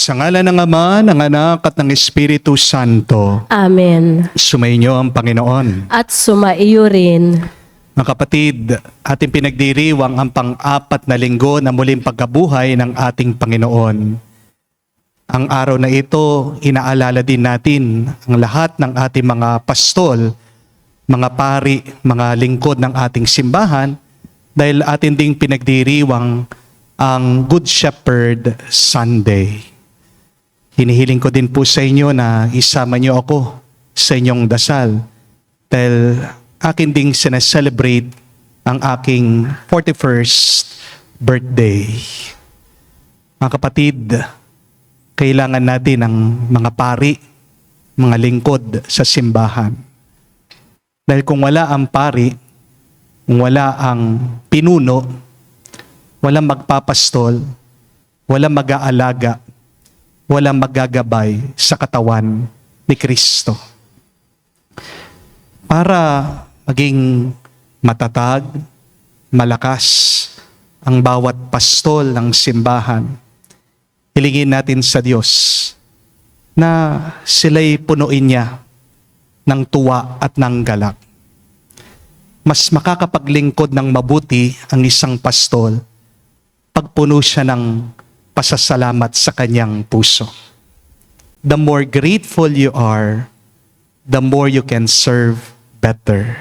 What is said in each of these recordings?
Sa ngalan ng Ama, ng Anak at ng Espiritu Santo. Amen. Sumainyo ang Panginoon. At sumaiyo rin. Mga kapatid, ating pinagdiriwang ang pang-apat na linggo na muling pagkabuhay ng ating Panginoon. Ang araw na ito, inaalala din natin ang lahat ng ating mga pastol, mga pari, mga lingkod ng ating simbahan, dahil atin ding pinagdiriwang ang Good Shepherd Sunday. Hinihiling ko din po sa inyo na isama niyo ako sa inyong dasal dahil akin ding sinaselebrate ang aking 41st birthday. Mga kapatid, kailangan natin ng mga pari, mga lingkod sa simbahan. Dahil kung wala ang pari, kung wala ang pinuno, walang magpapastol, walang mag-aalaga, walang magagabay sa katawan ni Kristo. Para maging matatag, malakas ang bawat pastol ng simbahan, hilingin natin sa Diyos na sila'y punuin niya ng tuwa at ng galak. Mas makakapaglingkod ng mabuti ang isang pastol pagpuno siya ng pasasalamat sa kanyang puso. The more grateful you are, the more you can serve better.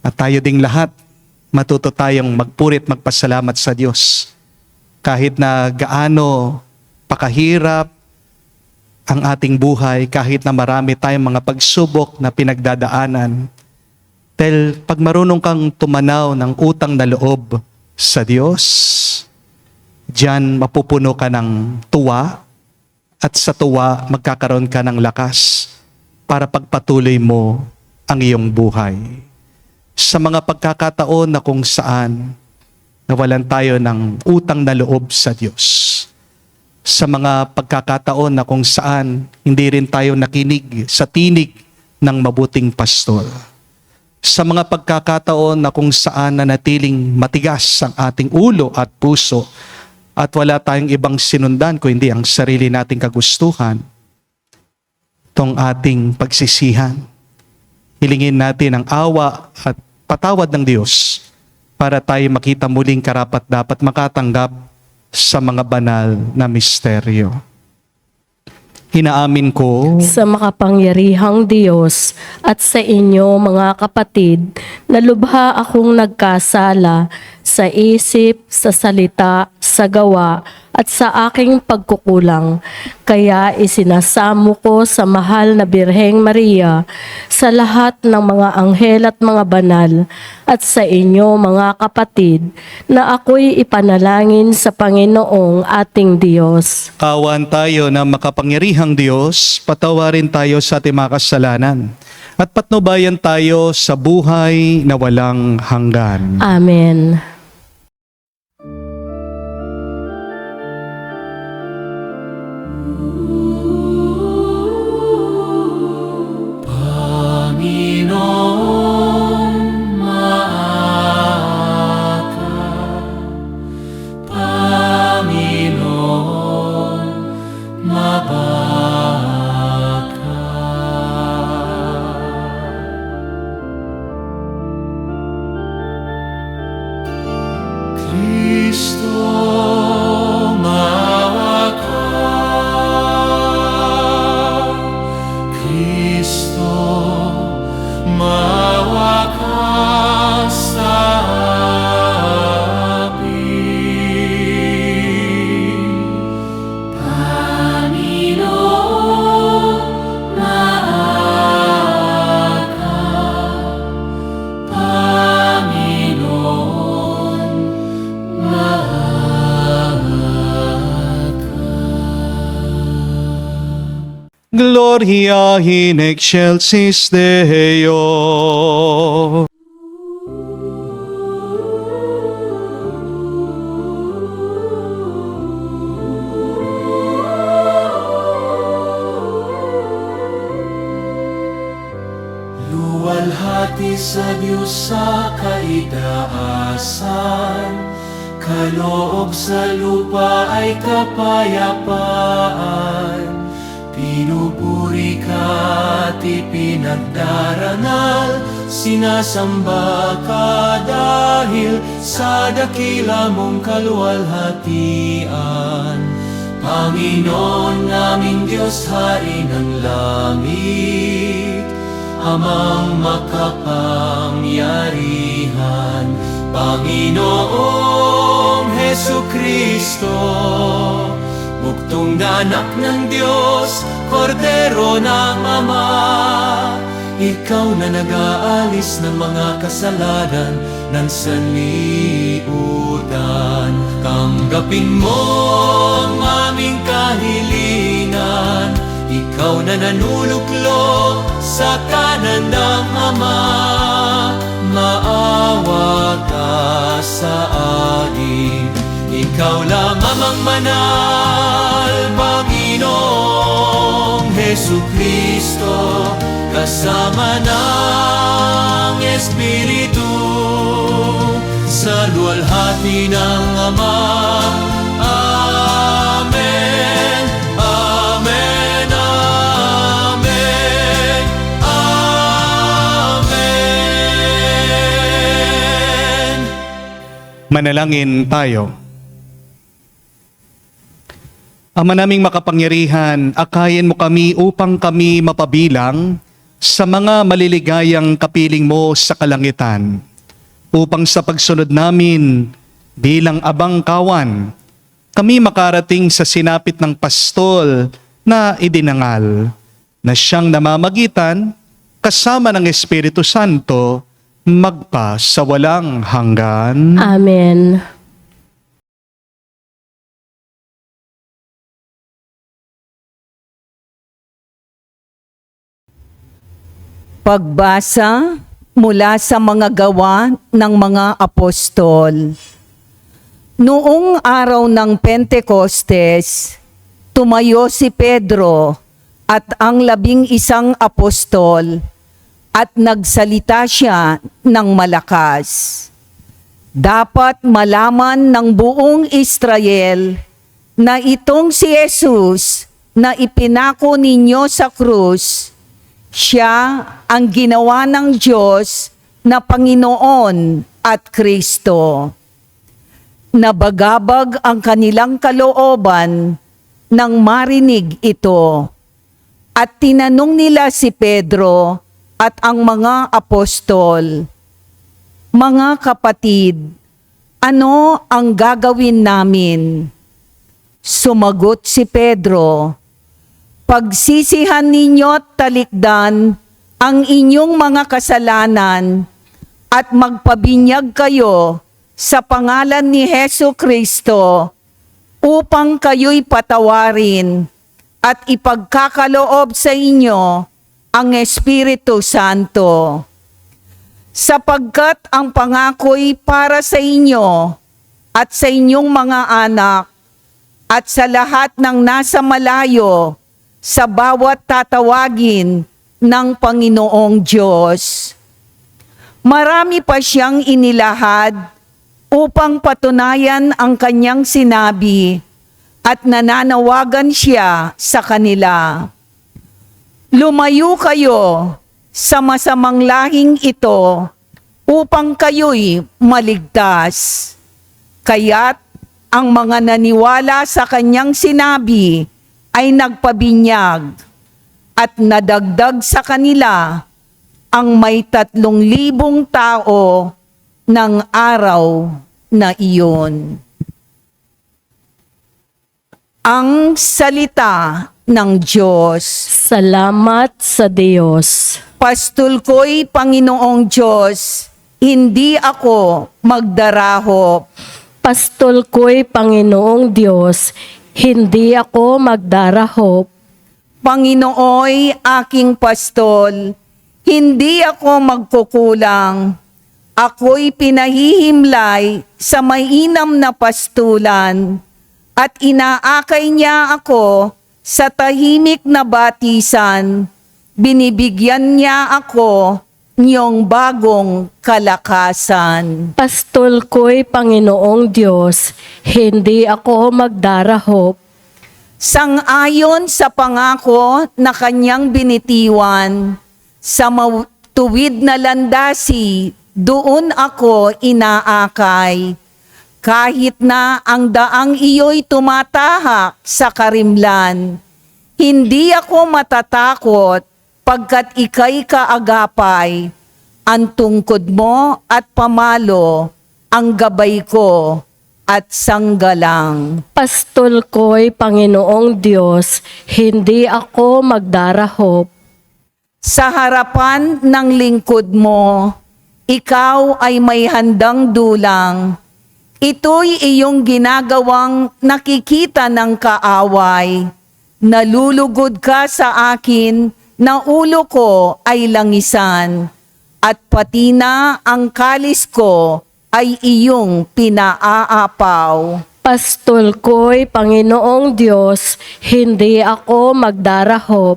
At tayo ding lahat, matuto tayong magpurit magpasalamat sa Diyos. Kahit na gaano pakahirap ang ating buhay, kahit na marami tayong mga pagsubok na pinagdadaanan, dahil pag marunong kang tumanaw ng utang na loob sa Diyos, diyan mapupuno ka ng tuwa at sa tuwa magkakaroon ka ng lakas para pagpatuloy mo ang iyong buhay. Sa mga pagkakataon na kung saan nawalan tayo ng utang na loob sa Diyos, sa mga pagkakataon na kung saan hindi rin tayo nakinig sa tinig ng mabuting pastol, sa mga pagkakataon na kung saan nanatiling matigas ang ating ulo at puso at wala tayong ibang sinundan kung hindi ang sarili nating kagustuhan, itong ating pagsisihan, hilingin natin ang awa at patawad ng Diyos para tayo makita muling karapat-dapat makatanggap sa mga banal na misteryo. Inaamin ko Sa makapangyarihang Diyos at sa inyo mga kapatid, na lubha akong nagkasala sa isip, sa salita, sa gawa, at sa aking pagkukulang. Kaya isinasamo ko sa mahal na Birheng Maria, sa lahat ng mga anghel at mga banal, at sa inyo mga kapatid, na ako'y ipanalangin sa Panginoong ating Diyos. kawan tayo na makapangyarihang Diyos, patawarin tayo sa ating mga kasalanan at patnubayan tayo sa buhay na walang hanggan. Amen. Gloria in excelsis Deo. Luwalhati sa Diyos sa kaitaasan, kaloob sa lupa ay kapayapaan. Pinupuri ka at ipinagdarangal, sinasamba ka dahil sa dakila mong kaluwalhatian. Panginoon naming Diyos, Hari ng langit, Amang makapangyarihan, Panginoong Hesukristo, buktong na anak ng Diyos, Kordero ng Ama. Ikaw na nag-aalis ng mga kasalanan ng sanlibutan. Tanggapin mo ang aming kahilingan, ikaw na nanuluklok sa kanan ng Ama. Maawa ka sa amin, ikaw lang amang manal, Panginoong Hesukristo, kasama ng Espiritu, sa luwalhati ng Ama. Amen, amen, amen, amen. Manalangin tayo. Ama naming makapangyarihan, akayin mo kami upang kami mapabilang sa mga maliligayang kapiling mo sa kalangitan, upang sa pagsunod namin bilang abang kawan, kami makarating sa sinapit ng pastol na idinangal, na siyang namamagitan kasama ng Espiritu Santo magpa sa walang hanggan. Amen. Pagbasa mula sa mga gawa ng mga apostol. Noong araw ng Pentecostes, tumayo si Pedro at ang 11 apostol at nagsalita siya ng malakas. Dapat malaman ng buong Israel na itong si Jesus na ipinako ninyo sa krus, siya ang ginawa ng Diyos na Panginoon at Kristo. Nabagabag ang kanilang kalooban nang marinig ito, at tinanong nila si Pedro at ang mga apostol, "Mga kapatid, ano ang gagawin namin?" Sumagot si Pedro, "Pagsisihan ninyo at talikdan ang inyong mga kasalanan at magpabinyag kayo sa pangalan ni Hesukristo upang kayo'y patawarin at ipagkakaloob sa inyo ang Espiritu Santo. Sapagkat ang pangako'y para sa inyo at sa inyong mga anak at sa lahat ng nasa malayo, sa bawat tatawagin ng Panginoong Diyos." Marami pa siyang inilahad upang patunayan ang kanyang sinabi, at nananawagan siya sa kanila, "Lumayo kayo sa masamang lahing ito upang kayo'y maligtas." Kaya't ang mga naniwala sa kanyang sinabi ay nagpabinyag, at nadagdag sa kanila ang may 3,000 tao ng araw na iyon. Ang salita ng Diyos. Salamat sa Diyos. Pastol ko'y Panginoong Diyos, hindi ako magdarahop. Pastol ko'y Panginoong Diyos, hindi ako magdarahop. Panginooy aking pastol, hindi ako magkukulang. Ako'y pinahihimlay sa mainam na pastulan, at inaakay niya ako sa tahimik na batisan. Binibigyan niya ako niyong bagong kalakasan. Pastol ko'y Panginoong Diyos, hindi ako magdarahop. Sang-ayon sa pangako na kanyang binitiwan, sa matuwid na landasi, doon ako inaakay. Kahit na ang daang iyo'y tumatahak sa karimlan, hindi ako matatakot pagkat ika'y kaagapay. Ang tungkod mo at pamalo, ang gabay ko at sanggalang. Pastol ko'y Panginoong Diyos, hindi ako magdarahop. Sa harapan ng lingkod mo, ikaw ay may handang dulang. Ito'y iyong ginagawang nakikita ng kaaway. Nalulugod ka sa akin na ulo ko ay langisan, at pati na ang kalis ko ay iyong pinaaapaw. Pastol ko'y Panginoong Diyos, hindi ako magdarahop.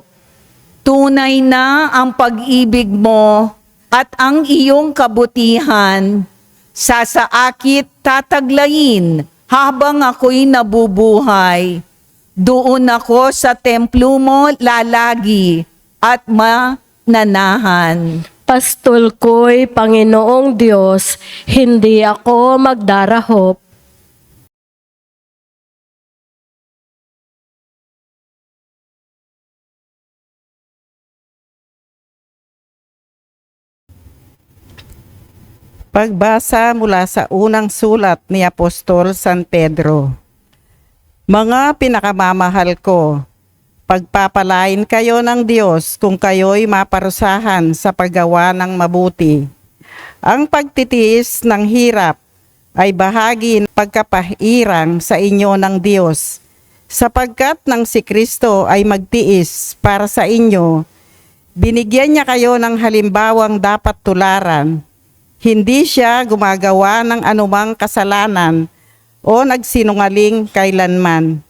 Tunay na ang pag-ibig mo at ang iyong kabutihan. Sasaakit tataglayin habang ako'y nabubuhay. Doon ako sa templo mo lalagi at mananahan. Pastol ko'y Panginoong Diyos, hindi ako magdarahop. Pagbasa mula sa unang sulat ni Apostol San Pedro. Mga pinakamamahal ko, pagpapalain kayo ng Diyos kung kayo'y maparusahan sa paggawa ng mabuti. Ang pagtitiis ng hirap ay bahagi ng pagkapairang sa inyo ng Diyos, sapagkat nang si Kristo ay magtiis para sa inyo, binigyan niya kayo ng halimbawang dapat tularan. Hindi siya gumagawa ng anumang kasalanan o nagsinungaling kailanman.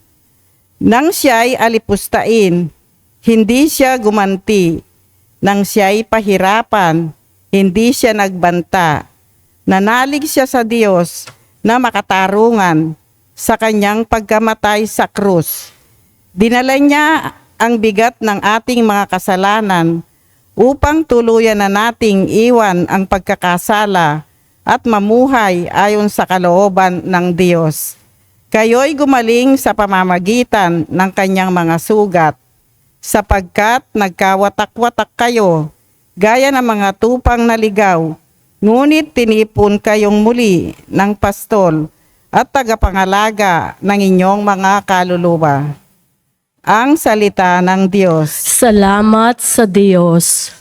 Nang siya'y alipustain, hindi siya gumanti. Nang siya'y pahirapan, hindi siya nagbanta. Nanalig siya sa Diyos na makatarungan sa kanyang pagkamatay sa krus. Dinala niya ang bigat ng ating mga kasalanan upang tuluyan na nating iwan ang pagkakasala at mamuhay ayon sa kalooban ng Diyos. Kayo'y gumaling sa pamamagitan ng kanyang mga sugat, sapagkat nagkawatak-watak kayo, gaya ng mga tupang naligaw, ngunit tinipon kayong muli ng pastol at tagapangalaga ng inyong mga kaluluwa. Ang salita ng Diyos. Salamat sa Diyos.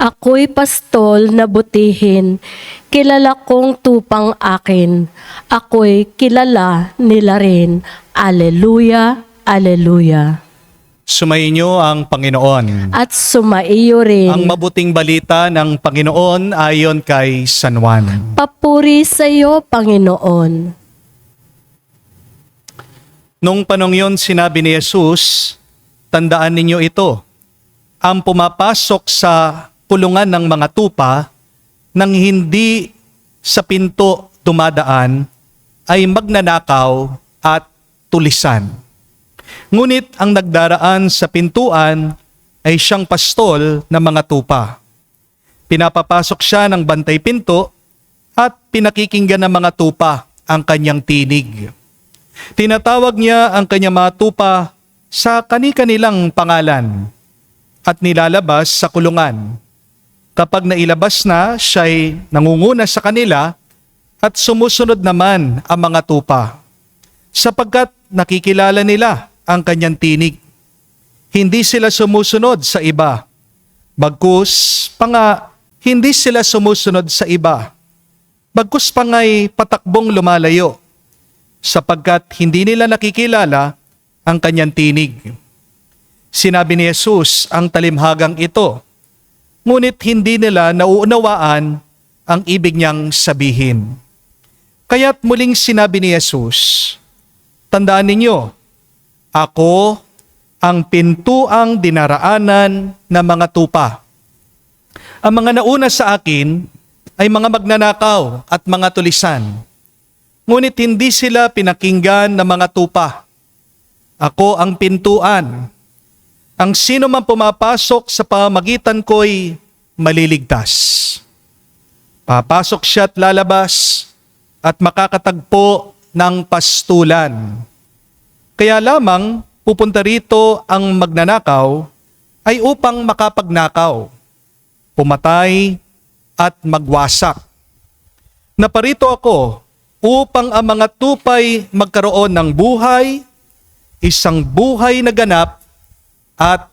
Ako'y pastol na butihin, kilala kong tupang akin. Ako'y kilala nila rin. Aleluya, aleluya. Sumainyo ang Panginoon. At sumaiyo rin. Ang mabuting balita ng Panginoon ayon kay San Juan. Papuri sa iyo, Panginoon. Nung panong yun sinabi ni Jesus, tandaan ninyo ito, ang pumapasok sa kulungan ng mga tupa nang hindi sa pinto dumadaan ay magnanakaw at tulisan. Ngunit ang nagdaraan sa pintuan ay siyang pastol ng mga tupa. Pinapapasok siya ng bantay pinto at pinakikinggan ng mga tupa ang kanyang tinig. Tinatawag niya ang kanyang mga tupa sa kani-kanilang pangalan at nilalabas sa kulungan. Kapag nailabas na, siya'y nangunguna sa kanila at sumusunod naman ang mga tupa, sapagkat nakikilala nila ang kanyang tinig. Hindi sila sumusunod sa iba, bagkus hindi sila sumusunod sa iba, bagkus pangay patakbong lumalayo, sapagkat hindi nila nakikilala ang kanyang tinig. Sinabi ni Jesus ang talimhagang ito, ngunit hindi nila nauunawaan ang ibig niyang sabihin. Kaya't muling sinabi ni Jesus, tandaan ninyo, ako ang pintuang dinaraanan ng mga tupa. Ang mga nauna sa akin ay mga magnanakaw at mga tulisan. Ngunit hindi sila pinakinggan ng mga tupa. Ako ang pintuan. Ang sino man pumapasok sa pamamagitan ko'y maliligtas. Papasok siya at lalabas at makakatagpo ng pastulan. Kaya lamang pupunta rito ang magnanakaw ay upang makapagnakaw, pumatay at magwasak. Naparito ako upang ang mga tupay magkaroon ng buhay, isang buhay na ganap at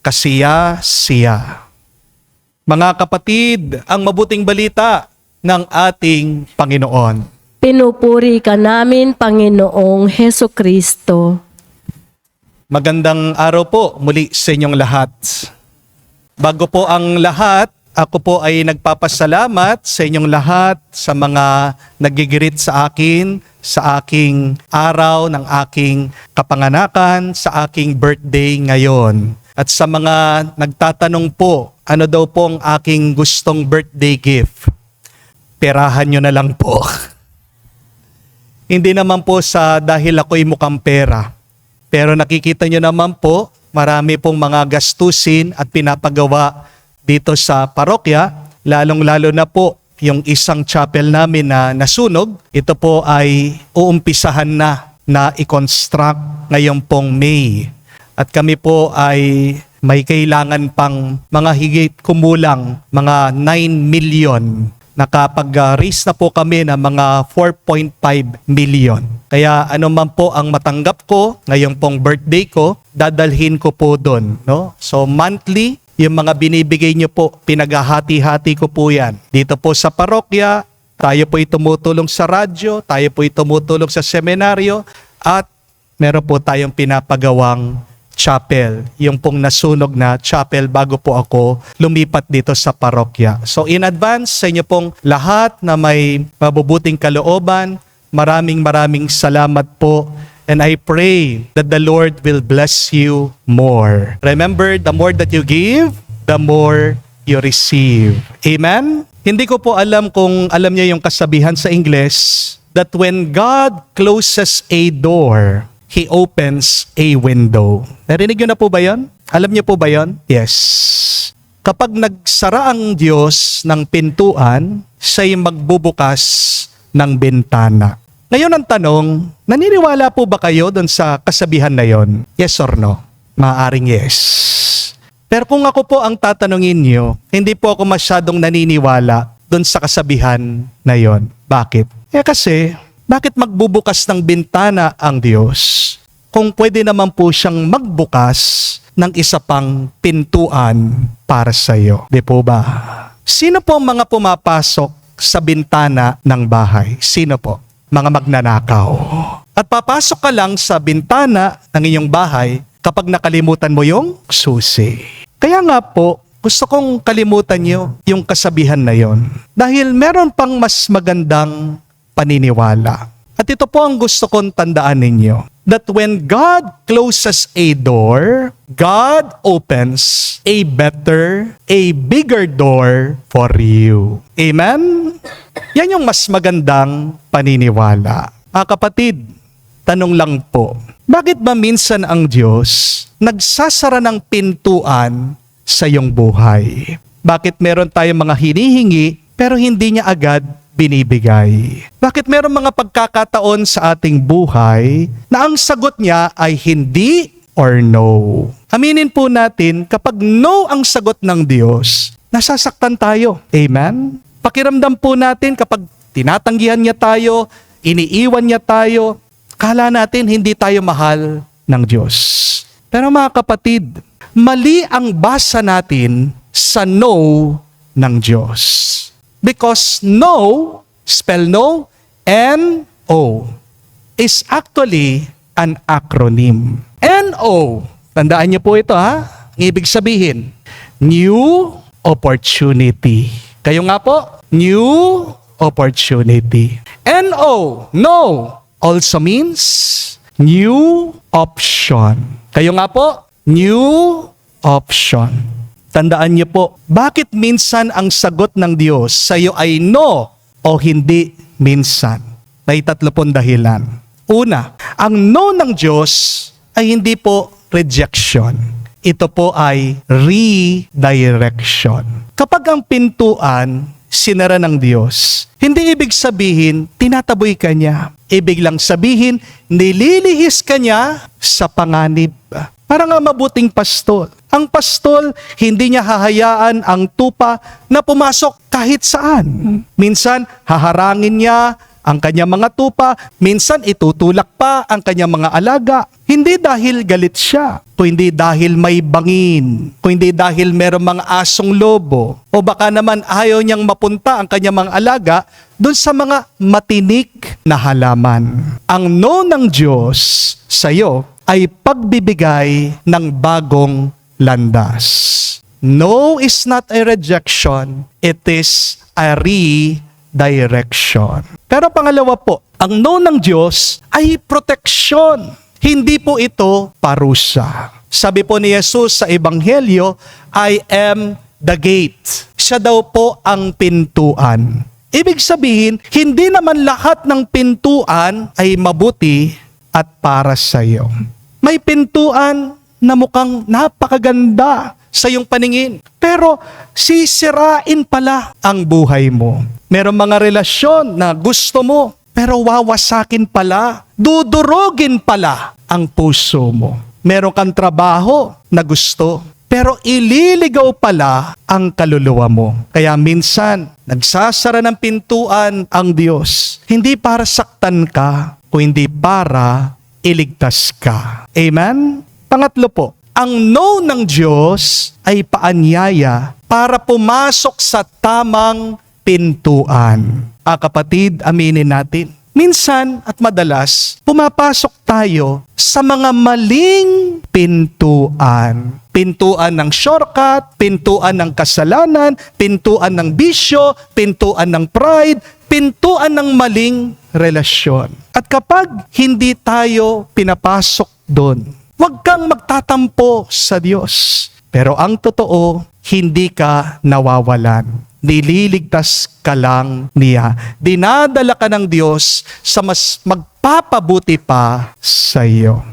kasiya-siya. Mga kapatid, ang mabuting balita ng ating Panginoon. Pinupuri ka namin, Panginoong Hesukristo. Magandang araw po muli sa inyong lahat. Bago po ang lahat, ako po ay nagpapasalamat sa inyong lahat sa mga nagigirit sa akin, sa aking araw ng aking kapanganakan, sa aking birthday ngayon. At sa mga nagtatanong po, ano daw pong aking gustong birthday gift? Perahan nyo na lang po. Hindi naman po sa dahil ako'y mukhang pera. Pero nakikita nyo naman po, marami pong mga gastusin at pinapagawa dito sa parokya, lalong-lalo na po yung isang chapel namin na nasunog. Ito po ay uumpisahan na i-construct ngayong pong May. At kami po ay may kailangan pang mga higit kumulang mga 9 million. Nakapag-raise na po kami ng mga 4.5 million. Kaya ano man po ang matanggap ko ngayong pong birthday ko, dadalhin ko po doon. No? So monthly, yung mga binibigay nyo po, pinaghahati-hati ko po yan. Dito po sa parokya, tayo po'y tumutulong sa radyo, tayo po'y tumutulong sa seminaryo, at meron po tayong pinapagawang chapel, yung pong nasunog na chapel bago po ako lumipat dito sa parokya. So in advance sa inyo pong lahat na may mabubuting kalooban, maraming salamat po. And I pray that the Lord will bless you more. Remember, the more that you give, the more you receive. Amen? Hindi ko po alam kung alam niyo yung kasabihan sa English that when God closes a door, He opens a window. Narinig niyo na po ba yan? Alam niyo po ba yan? Yes. Kapag nagsara ang Diyos ng pintuan, siya'y magbubukas ng bintana. Ngayon ang tanong, naniniwala po ba kayo doon sa kasabihan na yon? Yes or no? Maaring yes. Pero kung ako po ang tatanungin niyo, hindi po ako masyadong naniniwala doon sa kasabihan na yon. Bakit? Kasi, bakit magbubukas ng bintana ang Diyos kung pwede naman po siyang magbukas ng isa pang pintuan para sa iyo? Di po ba? Sino po ang mga pumapasok sa bintana ng bahay? Sino po? Mga magnanakaw. At papasok ka lang sa bintana ng inyong bahay kapag nakalimutan mo yung susi. Kaya nga po, gusto kong kalimutan nyo yung kasabihan na yon. Dahil meron pang mas magandang paniniwala. At ito po ang gusto kong tandaan ninyo. That when God closes a door, God opens a better, a bigger door for you. Amen? Yan yung mas magandang paniniwala. Kapatid, Tanong lang po, bakit ba minsan ang Diyos nagsasara ng pintuan sa iyong buhay? Bakit meron tayong mga hinihingi pero hindi niya agad binibigay? Bakit meron mga pagkakataon sa ating buhay na ang sagot niya ay hindi or no? Aminin po natin, kapag no ang sagot ng Diyos, nasasaktan tayo. Amen? Pakiramdam po natin kapag tinatanggihan niya tayo, iniiwan niya tayo, kala natin hindi tayo mahal ng Diyos. Pero mga kapatid, mali ang basa natin sa no ng Diyos. Because no, spell no, N-O, is actually an acronym. N-O, tandaan niyo po ito ha, ang ibig sabihin, new opportunity. Kayo nga po, new opportunity. N-O, no, also means new option. Kayo nga po, new option. Tandaan niyo po, bakit minsan ang sagot ng Diyos sa iyo ay no o hindi minsan? May 3 dahilan. Una, ang no ng Diyos ay hindi po rejection. Ito po ay redirection. Kapag ang pintuan sinara ng Diyos, hindi ibig sabihin tinataboy ka niya. Ibig lang sabihin, nililihis ka niya sa panganib. Parang nga mabuting pastol. Ang pastol, hindi niya hahayaan ang tupa na pumasok kahit saan. Minsan, haharangin niya ang kanyang mga tupa. Minsan, itutulak pa ang kanyang mga alaga. Hindi dahil galit siya, kundi dahil may bangin, kundi dahil merong mga asong lobo, o baka naman ayaw niyang mapunta ang kanyang mga alaga doon sa mga matinik na halaman. Ang no ng Diyos sa iyo ay pagbibigay ng bagong landas. No is not a rejection, it is a redirection. Pero pangalawa po, ang no ng Diyos ay proteksyon. Hindi po ito parusa. Sabi po ni Jesus sa Ebanghelyo, I am the gate. Siya daw po ang pintuan. Ibig sabihin, hindi naman lahat ng pintuan ay mabuti at para sa iyo. May pintuan na mukhang napakaganda sa iyong paningin, pero sisirain pala ang buhay mo. Merong mga relasyon na gusto mo, pero wawasakin pala, dudurugin pala ang puso mo. Meron kang trabaho na gusto, pero ililigaw pala ang kaluluwa mo. Kaya minsan, nagsasara ng pintuan ang Diyos, hindi para saktan ka, kundi para iligtas ka. Amen? Pangatlo po, ang no ng Diyos ay paanyaya para pumasok sa tamang pintuan. Kapatid, aminin natin. Minsan at madalas, pumapasok tayo sa mga maling pintuan. Pintuan ng shortcut, pintuan ng kasalanan, pintuan ng bisyo, pintuan ng pride, pintuan ng maling relasyon. At kapag hindi tayo pinapasok doon, huwag kang magtatampo sa Diyos. Pero ang totoo, hindi ka nawawalan. Nililigtas ka lang niya. Dinadala ka ng Diyos sa mas magpapabuti pa sa iyo.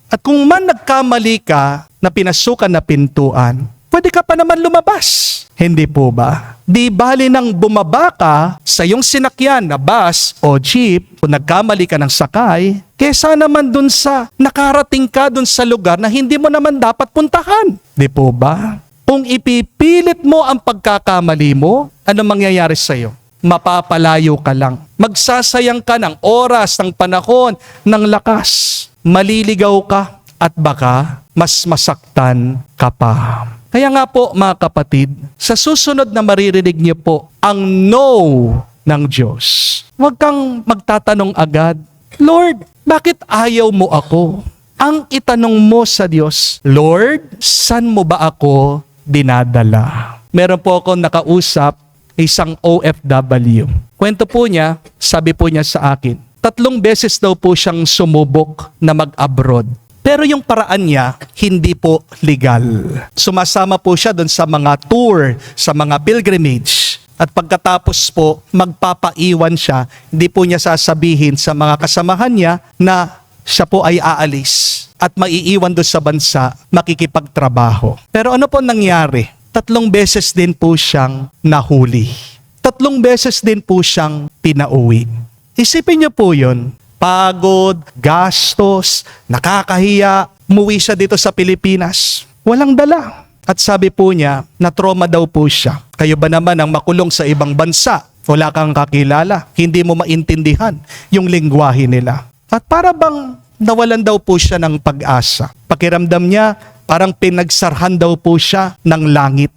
At kung man nagkamali ka na pinasukan na pintuan, pwede ka pa naman lumabas. Hindi po ba? Di bali nang bumaba ka sa iyong sinakyan na bus o jeep, kung nagkamali ka ng sakay, kesa naman dun sa nakarating ka dun sa lugar na hindi mo naman dapat puntahan. Di po ba? Kung ipipilit mo ang pagkakamali mo, ano mangyayari sa iyo? Mapapalayo ka lang. Magsasayang ka ng oras, ng panahon, ng lakas. Maliligaw ka at baka mas masaktan ka pa. Kaya nga po mga kapatid, sa susunod na maririnig niyo po ang no ng Diyos. Huwag kang magtatanong agad, Lord, bakit ayaw mo ako? Ang itanong mo sa Diyos, Lord, saan mo ba ako dinadala? Meron po akong nakausap, isang OFW. Kwento po niya, sabi po niya sa akin, 3 beses daw po siyang sumubok na mag-abroad. Pero yung paraan niya, hindi po legal. Sumasama po siya doon sa mga tour, sa mga pilgrimage. At pagkatapos po, magpapaiwan siya. Hindi po niya sasabihin sa mga kasamahan niya na siya po ay aalis at maiiwan doon sa bansa, makikipagtrabaho. Pero ano po nangyari? 3 beses din po siyang nahuli. 3 beses din po siyang pinauwi. Isipin niyo po yun, pagod, gastos, nakakahiya, umuwi siya dito sa Pilipinas. Walang dala. At sabi po niya, na-trauma daw po siya. Kayo ba naman ang makulong sa ibang bansa? Wala kang kakilala, hindi mo maintindihan yung lingwahe nila. At para bang nawalan daw po siya ng pag-asa. Pakiramdam niya, parang pinagsarhan daw po siya ng langit.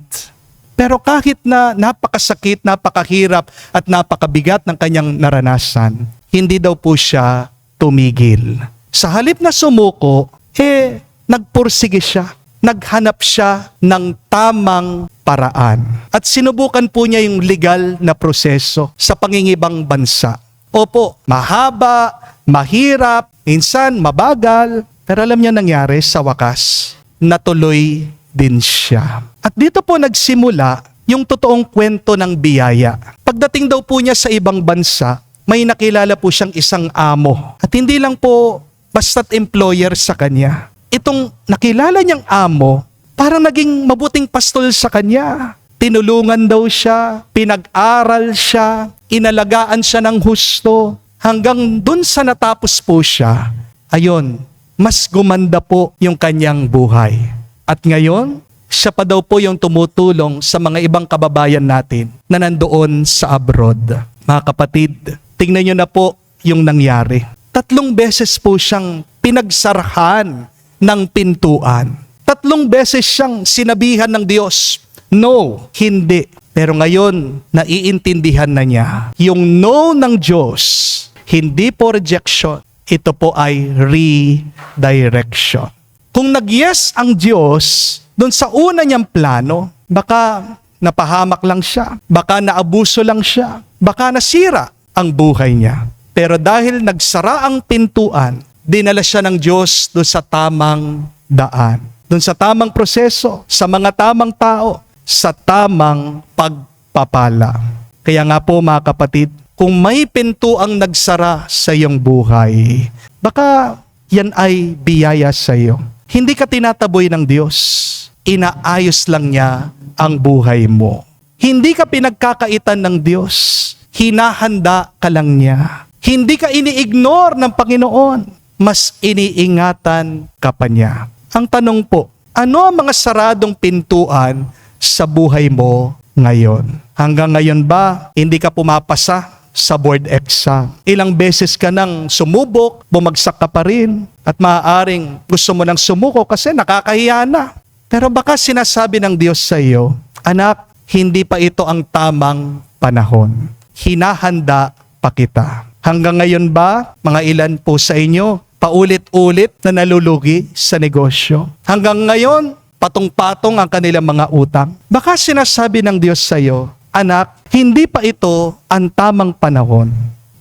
Pero kahit na napakasakit, napakahirap at napakabigat ng kanyang naranasan, hindi daw po siya tumigil. Sa halip na sumuko, nagpursige siya. Naghanap siya ng tamang paraan. At sinubukan po niya yung legal na proseso sa pangingibang bansa. Opo, mahaba, mahirap, minsan mabagal, pero alam niya nangyari sa wakas, natuloy din siya. At dito po nagsimula yung totoong kwento ng biyaya. Pagdating daw po niya sa ibang bansa, may nakilala po siyang isang amo. At hindi lang po basta't employer sa kanya. Itong nakilala niyang amo, parang naging mabuting pastol sa kanya. Tinulungan daw siya, pinag-aral siya, inalagaan siya ng husto, hanggang dun sa natapos po siya, ayon, mas gumanda po yung kanyang buhay. At ngayon, siya pa daw po yung tumutulong sa mga ibang kababayan natin na nandoon sa abroad. Mga kapatid, tingnan niyo na po yung nangyari. 3 beses po siyang pinagsarhan ng pintuan. 3 beses siyang sinabihan ng Diyos, no, hindi. Pero ngayon, naiintindihan na niya. Yung no ng Diyos, hindi po rejection, ito po ay redirection. Kung nag-yes ang Diyos, dun sa una niyang plano, baka napahamak lang siya, baka naabuso lang siya, baka nasira ang buhay niya. Pero dahil nagsara ang pintuan, dinala siya ng Diyos doon sa tamang daan, doon sa tamang proseso, sa mga tamang tao, sa tamang pagpapala. Kaya nga po mga kapatid, kung may pintuang nagsara sa iyong buhay, baka yan ay biyaya sa iyo. Hindi ka tinataboy ng Diyos, inaayos lang niya ang buhay mo. Hindi ka pinagkakaitan ng Diyos, hinahanda ka lang niya. Hindi ka ini-ignore ng Panginoon, mas iniingatan ka pa niya. Ang tanong po, ano ang mga saradong pintuan sa buhay mo ngayon? Hanggang ngayon ba, hindi ka pumapasa sa board exam? Ilang beses ka nang sumubok, bumagsak ka pa rin, at maaaring gusto mo nang sumuko kasi nakakahiya na. Pero baka sinasabi ng Diyos sa iyo, anak, hindi pa ito ang tamang panahon. Hinahanda pa kita. Hanggang ngayon ba, mga ilan po sa inyo, paulit-ulit na nalulugi sa negosyo? Hanggang ngayon, patong-patong ang kanilang mga utang. Baka sinasabi ng Diyos sa iyo, anak, hindi pa ito ang tamang panahon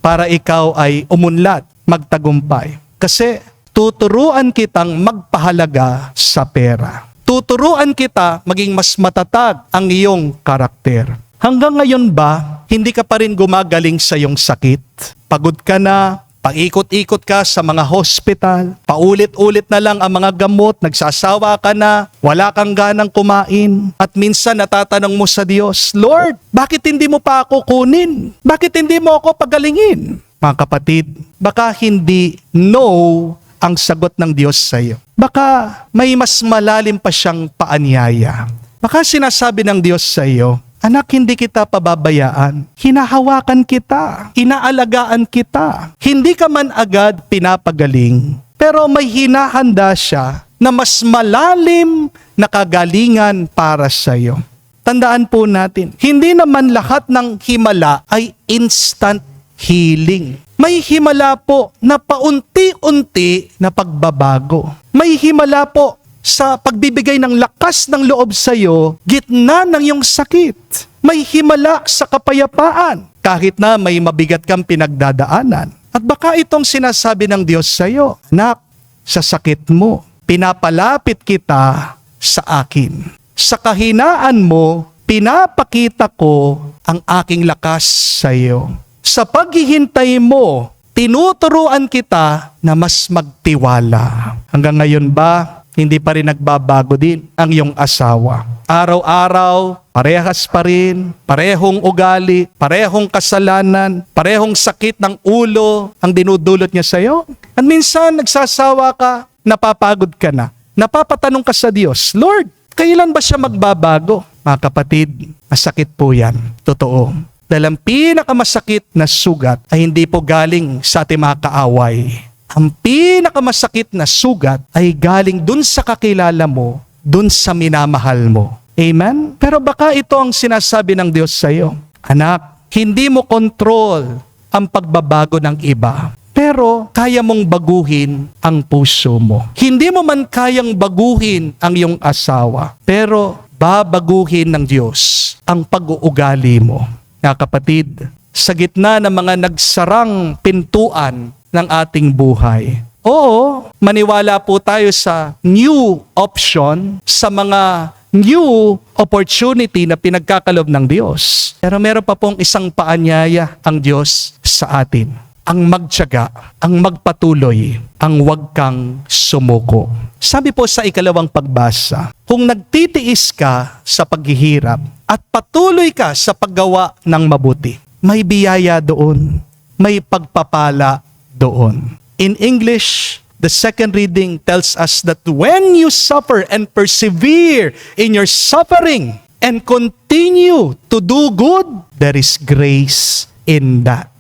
para ikaw ay umunlad, magtagumpay. Kasi tuturuan kitang magpahalaga sa pera. Tuturuan kita maging mas matatag ang iyong karakter. Hanggang ngayon ba, hindi ka pa rin gumagaling sa iyong sakit? Pagod ka na, paikot-ikot ka sa mga hospital, paulit-ulit na lang ang mga gamot, nagsasawa ka na, wala kang ganang kumain, at minsan natatanong mo sa Diyos, Lord, bakit hindi mo pa ako kunin? Bakit hindi mo ako pagalingin? Mga kapatid, baka hindi no ang sagot ng Diyos sa iyo. Baka may mas malalim pa siyang paanyaya. Baka sinasabi ng Diyos sa iyo, anak, hindi kita pababayaan. Hinahawakan kita. Inaalagaan kita. Hindi ka man agad pinapagaling. Pero may hinahanda siya na mas malalim na kagalingan para sa iyo. Tandaan po natin, hindi naman lahat ng himala ay instant healing. May himala po na paunti-unti na pagbabago. May himala po sa pagbibigay ng lakas ng loob sa iyo, gitna ng iyong sakit. May himala sa kapayapaan, kahit na may mabigat kang pinagdadaanan. At baka itong sinasabi ng Diyos sa iyo, anak, sa sakit mo, pinapalapit kita sa akin. Sa kahinaan mo, pinapakita ko ang aking lakas sa iyo. Sa paghihintay mo, Tinuturuan kita na mas magtiwala. Hanggang ngayon ba, hindi pa rin nagbabago din ang iyong asawa? Araw-araw, parehas pa rin, parehong ugali, parehong kasalanan, parehong sakit ng ulo ang dinudulot niya sa iyo. At minsan, nagsasawa ka, napapagod ka na. Napapatanong ka sa Diyos, Lord, kailan ba siya magbabago? Mga kapatid, masakit po yan. Totoo. Dahil ang pinakamasakit na sugat ay hindi po galing sa ating mga kaaway. Ang pinakamasakit na sugat ay galing dun sa kakilala mo, dun sa minamahal mo. Amen? Pero baka ito ang sinasabi ng Diyos sa iyo. Anak, hindi mo control ang pagbabago ng iba. Pero kaya mong baguhin ang puso mo. Hindi mo man kayang baguhin ang iyong asawa. Pero babaguhin ng Diyos ang pag-uugali mo. Nga kapatid, sa gitna ng mga nagsarang pintuan ng ating buhay. Oo, maniwala po tayo sa new option, sa mga new opportunity na pinagkakalob ng Diyos. Pero meron pa pong isang paanyaya ang Diyos sa atin. Ang magtiyaga, ang magpatuloy, ang huwag kang sumuko. Sabi po sa ikalawang pagbasa, kung nagtitiis ka sa paghihirap at patuloy ka sa paggawa ng mabuti, may biyaya doon, may pagpapala doon. In English, the second reading tells us that when you suffer and persevere in your suffering and continue to do good, there is grace in that.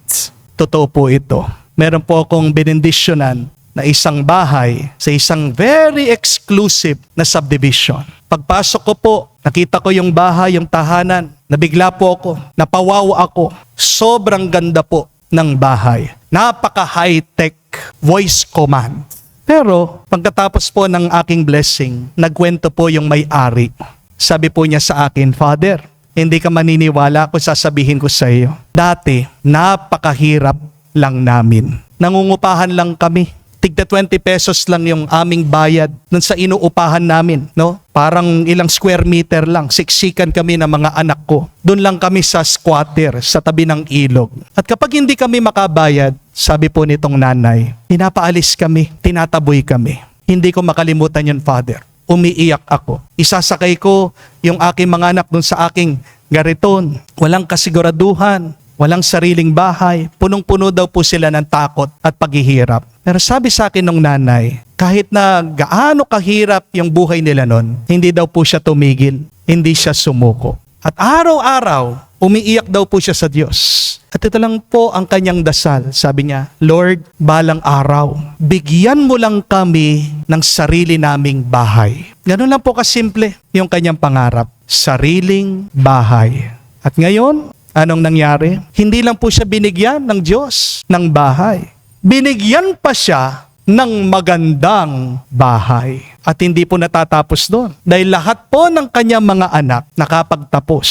Totoo po ito. Meron po akong benendisyonan na isang bahay sa isang very exclusive na subdivision. Pagpasok ko po, nakita ko yung bahay, yung tahanan. Nabigla po ako, napawaw ako. Sobrang ganda po ng bahay. Napaka-high-tech voice command. Pero pagkatapos po ng aking blessing, nagkwento po yung may-ari. Sabi po niya sa akin, Father, hindi ka maniniwala kung sasabihin ko sa iyo. Dati, napakahirap lang namin. Nangungupahan lang kami. Tigda 20 pesos lang yung aming bayad nun sa inuupahan namin. No? Parang ilang square meter lang. Siksikan kami ng mga anak ko. Doon lang kami sa squatter, sa tabi ng ilog. At kapag hindi kami makabayad, sabi po nitong nanay, pinapaalis kami, tinataboy kami. Hindi ko makalimutan yun, Father. Umiiyak ako. Isasakay ko yung aking mga anak dun sa aking gariton. Walang kasiguraduhan, walang sariling bahay. Punong-puno daw po sila ng takot at paghihirap. Pero sabi sa akin ng nanay, kahit na gaano kahirap yung buhay nila nun, hindi daw po siya tumigil, hindi siya sumuko. At araw-araw, umiiyak daw po siya sa Diyos. At ito lang po ang kanyang dasal. Sabi niya, Lord, balang araw, bigyan mo lang kami ng sarili naming bahay. Ganun lang po kasimple yung kanyang pangarap. Sariling bahay. At ngayon, anong nangyari? Hindi lang po siya binigyan ng Diyos ng bahay. Binigyan pa siya ng magandang bahay. At hindi po natatapos doon. Dahil lahat po ng kanyang mga anak nakapagtapos.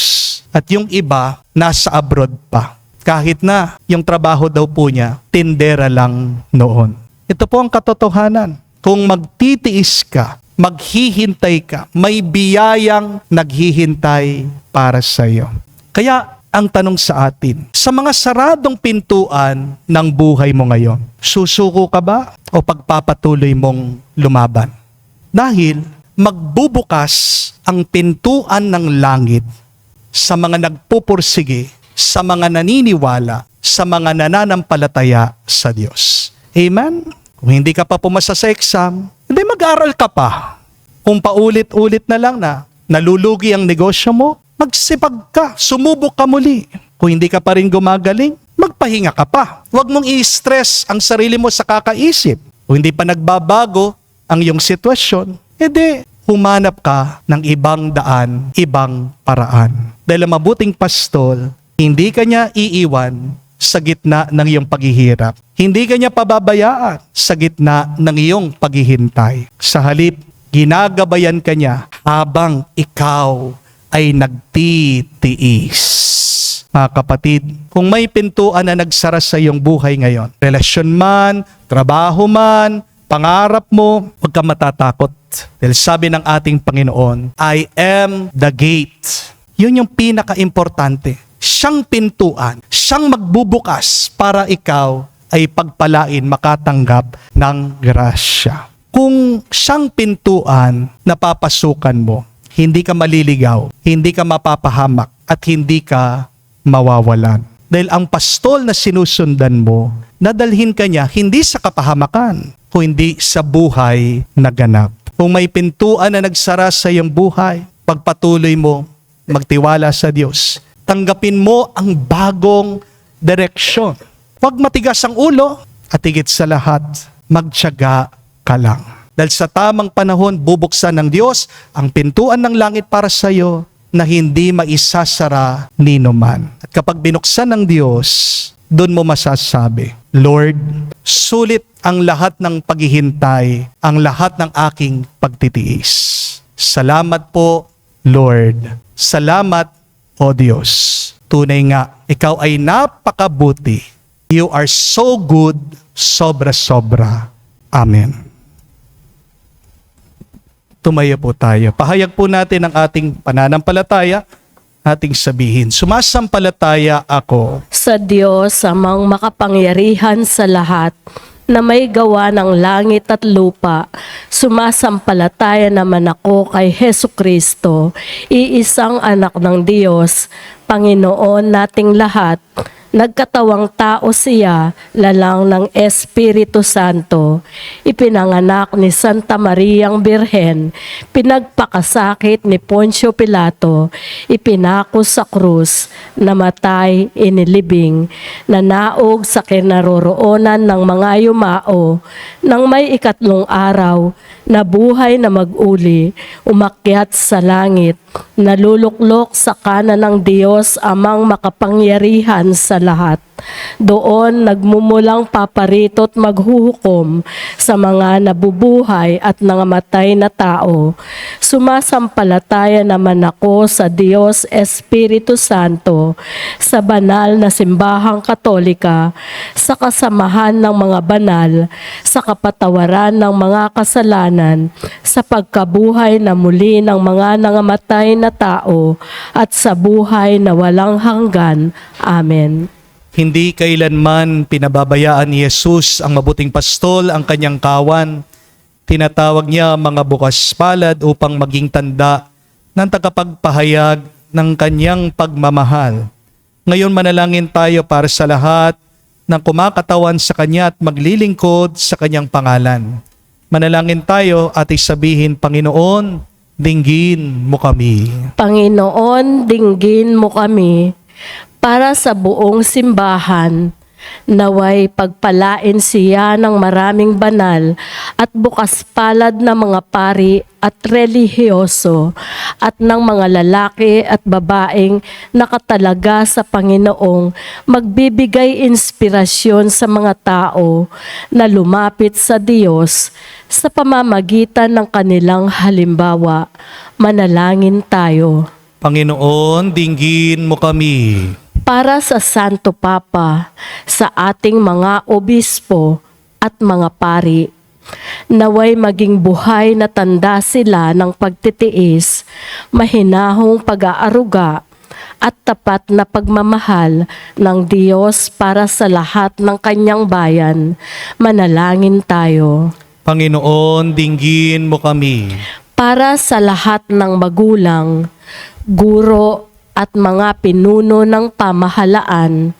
At yung iba, nasa abroad pa. Kahit na yung trabaho daw po niya, tindera lang noon. Ito po ang katotohanan. Kung magtitiis ka, maghihintay ka, may biyayang naghihintay para sa iyo. Kaya ang tanong sa atin, sa mga saradong pintuan ng buhay mo ngayon, susuko ka ba o pagpapatuloy mong lumaban? Dahil magbubukas ang pintuan ng langit sa mga nagpupursige, sa mga naniniwala, sa mga nananampalataya sa Diyos. Amen? Kung hindi ka pa pumasa sa exam, hindi mag-aral ka pa. Kung paulit-ulit na lang na nalulugi ang negosyo mo, magsipag ka, sumubok ka muli. Kung hindi ka pa rin gumagaling, magpahinga ka pa. Huwag mong i-stress ang sarili mo sa kakaisip. Kung hindi pa nagbabago ang iyong sitwasyon, edi humanap ka ng ibang daan, ibang paraan. Dahil ang mabuting pastol, hindi ka niya iiwan sa gitna ng iyong paghihirap. Hindi ka niya pababayaan sa gitna ng iyong paghihintay. Sa halip, ginagabayan ka niya habang ikaw ay nagtitiis. Mga kapatid, kung may pintuan na nagsara sa iyong buhay ngayon, relasyon man, trabaho man, pangarap mo, huwag ka matatakot. Dahil sabi ng ating Panginoon, I am the gate. Yun yung pinaka-importante. Siyang pintuan, siyang magbubukas para ikaw ay pagpalain, makatanggap ng grasya. Kung siyang pintuan na papasukan mo, hindi ka maliligaw, hindi ka mapapahamak, at hindi ka mawawalan. Dahil ang pastol na sinusundan mo, nadalhin ka niya hindi sa kapahamakan, kundi sa buhay na ganap. Kung may pintuan na nagsara sa iyong buhay, pagpatuloy mo, magtiwala sa Diyos. Tanggapin mo ang bagong direksyon. Huwag matigas ang ulo, at higit sa lahat, magtiyaga ka lang. Dahil sa tamang panahon, bubuksan ng Diyos ang pintuan ng langit para sa iyo na hindi maisasara ninuman. At kapag binuksan ng Diyos, doon mo masasabi, Lord, sulit ang lahat ng paghihintay, ang lahat ng aking pagtitiis. Salamat po, Lord. Salamat, O Diyos. Tunay nga, ikaw ay napakabuti. You are so good, sobra-sobra. Amen. Tumayo po tayo. Pahayag po natin ang ating pananampalataya, ating sabihin, sumasampalataya ako Sa Diyos, amang makapangyarihan sa lahat, na may gawa ng langit at lupa, sumasampalataya naman ako kay Hesu Kristo, iisang anak ng Diyos, Panginoon nating lahat. Nagkatawang tao siya, lalang ng Espiritu Santo, ipinanganak ni Santa Mariang Birhen, pinagpakasakit ni Poncio Pilato, ipinako sa krus, namatay, inilibing, nanaog sa kinaroroonan ng mga yumao, nang may ikatlong araw, nabuhay na mag-uli, umakyat sa langit, naluluklok sa kanan ng Diyos amang makapangyarihan sa lahat. Doon nagmumulang paparito't maghuhukom sa mga nabubuhay at nangamatay na tao. Sumasampalataya naman ako sa Diyos Espiritu Santo, sa banal na simbahang katolika, sa kasamahan ng mga banal, sa kapatawaran ng mga kasalanan, sa pagkabuhay na muli ng mga nangamatay na tao, at sa buhay na walang hanggan. Amen. Hindi kailanman pinababayaan ni Jesus ang mabuting pastol, ang kanyang kawan. Tinatawag niya ang mga bukas palad upang maging tanda ng tagapagpahayag ng kanyang pagmamahal. Ngayon manalangin tayo para sa lahat ng kumakatawan sa kanya at maglilingkod sa kanyang pangalan. Manalangin tayo at isabihin, Panginoon, dinggin mo kami. Panginoon, dinggin mo kami. Para sa buong simbahan, naway pagpalain siya ng maraming banal at bukas palad na mga pari at relihiyoso at ng mga lalaki at babaeng nakatalaga sa Panginoong magbibigay inspirasyon sa mga tao na lumapit sa Diyos sa pamamagitan ng kanilang halimbawa. Manalangin tayo. Panginoon, dinggin mo kami. Para sa Santo Papa, sa ating mga obispo at mga pari, naway maging buhay na tanda sila ng pagtitiis, mahinahong pag-aaruga, at tapat na pagmamahal ng Diyos para sa lahat ng kanyang bayan. Manalangin tayo. Panginoon, dinggin mo kami. Para sa lahat ng magulang, guro at mga pinuno ng pamahalaan,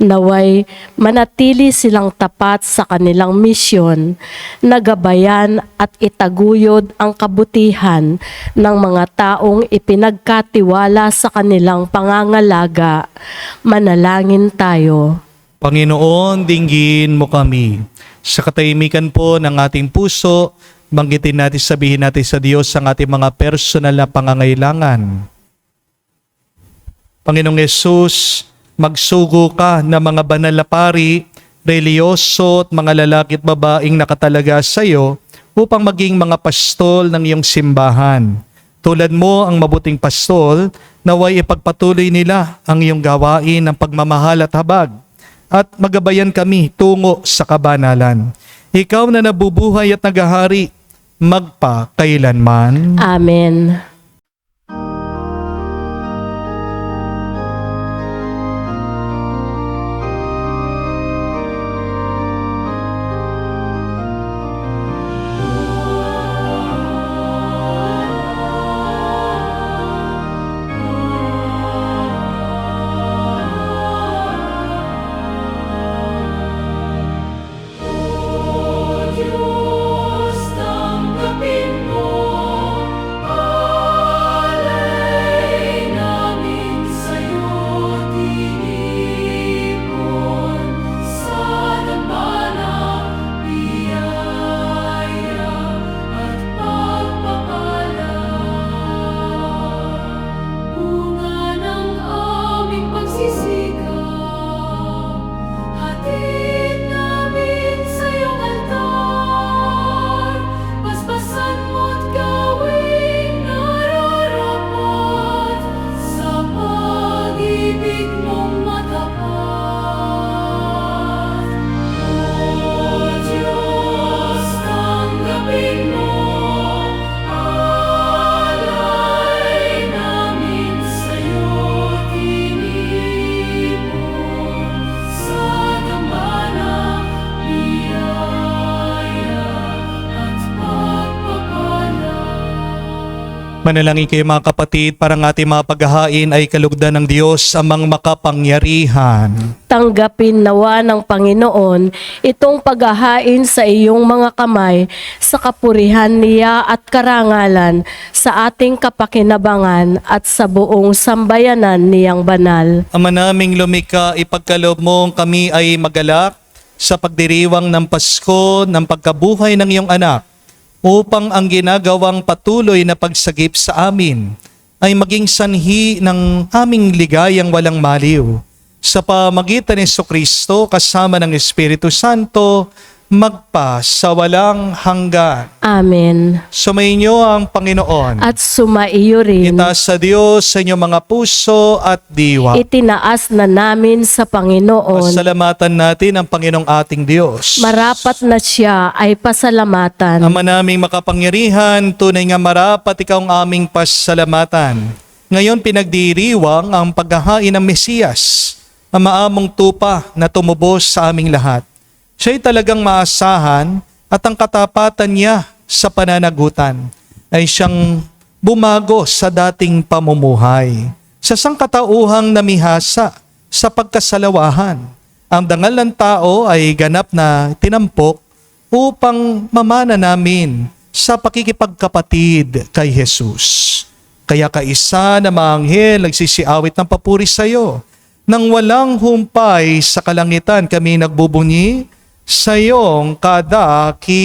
naway manatili silang tapat sa kanilang misyon, nagabayan at itaguyod ang kabutihan ng mga taong ipinagkatiwala sa kanilang pangangalaga. Manalangin tayo. Panginoon, dinggin mo kami. Sa katahimikan po ng ating puso, banggitin natin, sabihin natin sa Diyos ang ating mga personal na pangangailangan. Panginoong Yesus, magsugo ka ng mga banal na pari, reliyoso at mga lalaki at babaeng nakatalaga sa iyo upang maging mga pastol ng iyong simbahan. Tulad mo ang mabuting pastol, naway ipagpatuloy nila ang iyong gawain ng pagmamahal at habag at magabayan kami tungo sa kabanalan. Ikaw na nabubuhay at naghahari, magpakailanman. Amen. Manalangin kayo mga kapatid, para ang ating mga paghahain ay kalugdan ng Diyos amang makapangyarihan. Tanggapin nawa ng Panginoon itong paghahain sa iyong mga kamay sa kapurihan niya at karangalan sa ating kapakinabangan at sa buong sambayanan niyang banal. Ama naming lumikha, ipagkaloob mo kami ay magalak sa pagdiriwang ng Pasko ng pagkabuhay ng iyong anak, upang ang ginagawang patuloy na pagsagip sa amin ay maging sanhi ng aming ligayang walang maliw. Sa pamagitan ni Jesucristo kasama ng Espiritu Santo, magpa sa walang hanggan. Amen. Sumainyo ang Panginoon. At sumaiyo rin. Itaas sa Diyos sa inyong mga puso at diwa. Itinaas na namin sa Panginoon. Pasalamatan natin ang Panginoong ating Diyos. Marapat na siya ay pasalamatan. Ama naming makapangyarihan, tunay nga marapat ikaw ang aming pasalamatan. Ngayon pinagdiriwang ang paghahain ng Mesiyas, ang maamong tupa na tumubos sa aming lahat. Siya'y talagang maasahan at ang katapatan niya sa pananagutan ay siyang bumago sa dating pamumuhay. Sa sangkatauhang namihasa sa pagkasalawahan, ang dangal ng tao ay ganap na tinampok upang mamana namin sa pakikipagkapatid kay Jesus. Kaya kaisa na mga anghel nagsisiawit ng papuri sa iyo. Nang walang humpay sa kalangitan kami nagbubunyi sa iyong kadakilaan.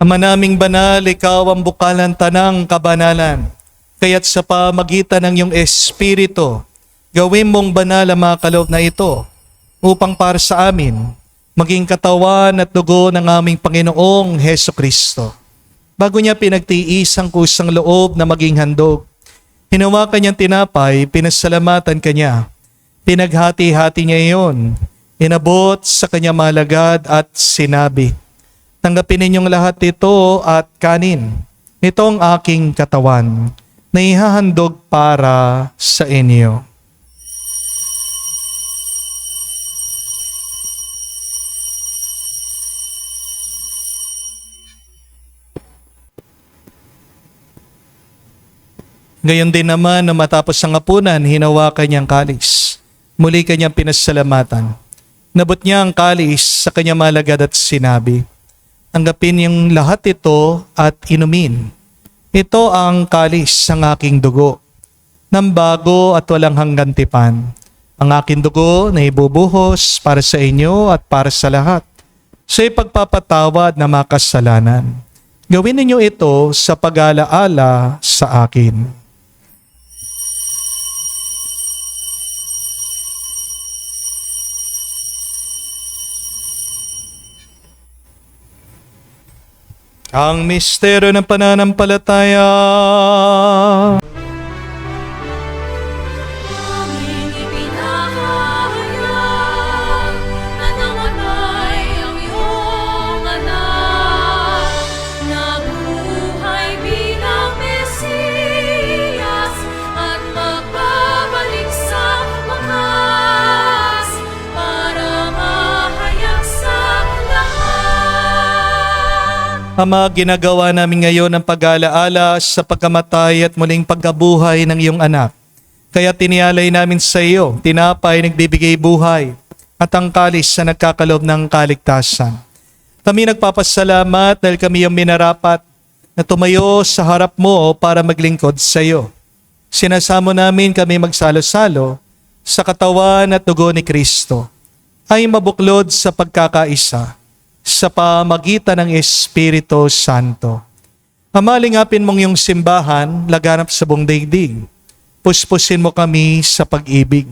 Ama naming banal, ikaw ang bukalan tanang kabanalan. Kaya't sa pamagitan ng iyong Espiritu, gawin mong banal ang mga kaloob na ito upang para sa amin maging katawan at dugo ng aming Panginoong Hesukristo. Bago niya pinagtiis ang kusang loob na maging handog, hinawakan niyang tinapay, pinasalamatan kanya. Pinaghati-hati niya iyon, inabot sa kanya malagad at sinabi, "Tanggapin ninyong lahat ito at kanin. Ito ang aking katawan na ihahandog para sa inyo." Gayon din naman na matapos ang hapunan, hinawakan niyang kalis. Muli kanyang pinasalamatan. Nabot niya ang kalis sa kanyang malagad at sinabi, "Tanggapin niyong lahat ito at inumin. Ito ang kalis ng aking dugo, ng bago at walang hanggan tipan. Ang aking dugo na ibubuhos para sa inyo at para sa lahat, sa ipagpapatawad na makasalanan. Gawin ninyo ito sa pag-alaala sa akin." Ang misteryo ng pananampalataya. Aming ipinahayag na namatay ang iyong anak, na buhay bilang Mesiyas at Ama, ginagawa namin ngayon ang pag-alaala sa pagkamatay at muling pagkabuhay ng iyong anak. Kaya tinialay namin sa iyo, tinapay nagbibigay buhay at ang kalis na nagkakalob ng kaligtasan. Kami nagpapasalamat dahil kami yung minarapat na tumayo sa harap mo para maglingkod sa iyo. Sinasamo namin kami magsalo-salo sa katawan at dugo ni Kristo ay mabuklod sa pagkakaisa sa pamagitan ng Espiritu Santo. Amalingapin mong yung simbahan laganap sa buong daigdig. Puspusin mo kami sa pag-ibig.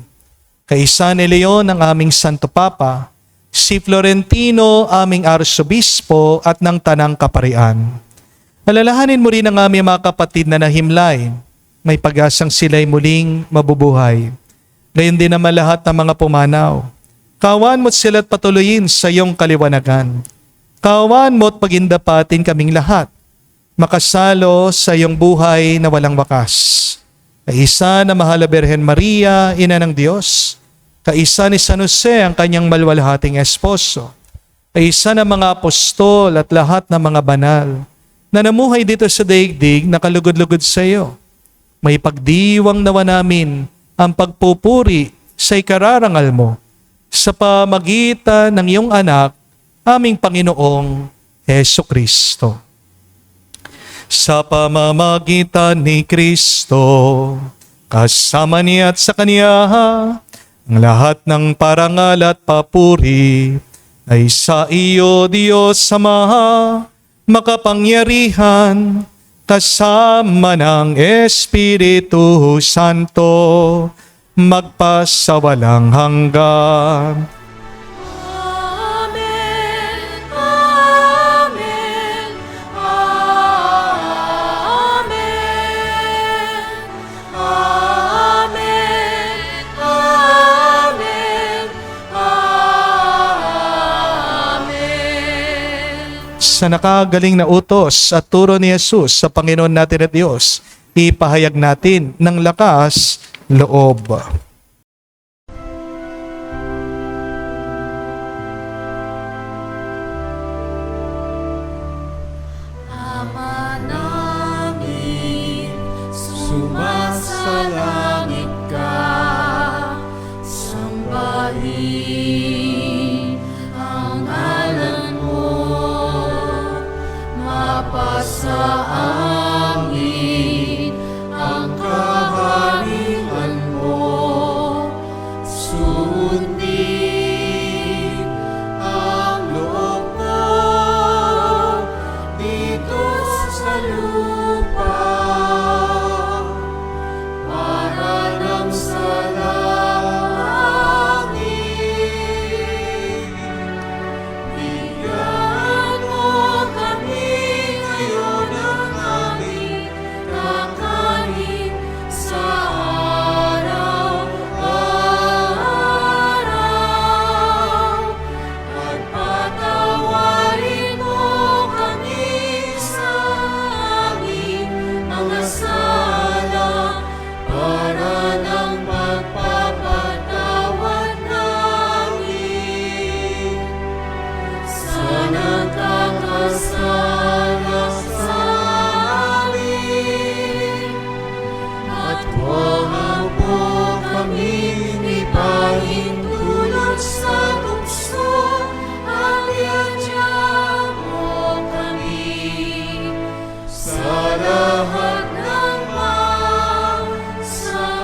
Kaisa ni Leon ang aming Santo Papa, si Florentino aming Arsobispo at ng Tanang Kaparian. Alalahanin mo rin ang aming mga kapatid na nahimlay. May pag-asang sila'y muling mabubuhay. Gayon din naman lahat ng mga pumanaw. Kawan mo't sila't patuloyin sa iyong kaliwanagan. Kawan mo't pagindapatin kaming lahat. Makasalo sa iyong buhay na walang wakas. Kaisa na mahal na Birhen Maria, Ina ng Diyos. Kaisa ni San Jose, ang kanyang malwalhating esposo. Kaisa ng mga apostol at lahat ng mga banal na namuhay dito sa daigdig na kalugod-lugod sa iyo. May pagdiwang nawa namin ang pagpupuri sa ikararangal mo sa pamagitan ng iyong anak, aming Panginoong Hesukristo. Sa pamamagitan ni Kristo, kasama niya at sa Kanya, ang lahat ng parangal at papuri ay sa iyo, Diyos Ama, makapangyarihan, kasama ng Espiritu Santo, magpasawalang hanggan. Amen. Amen. Amen. Amen. Amen. Amen. Sa nakagaling na utos at turo ni Jesus sa Panginoon natin at Diyos, ipahayag natin ng lakas loob. Ama namin, sumasalangit ka, sambahin ang ngalan mo, mapasa amin ang kaharian mo, sundin ang loob mo dito sa lupa para nang sa langit. Bigyan mo kami ngayon ng aming kakanin sa araw-araw at patawarin mo kami sa aming mga sala para ng pagpapatawad namin sa nagkakasala sa amin. At huwag mo kami ipahintulot sa tukso at iadya mo kami sa lahat ng masama.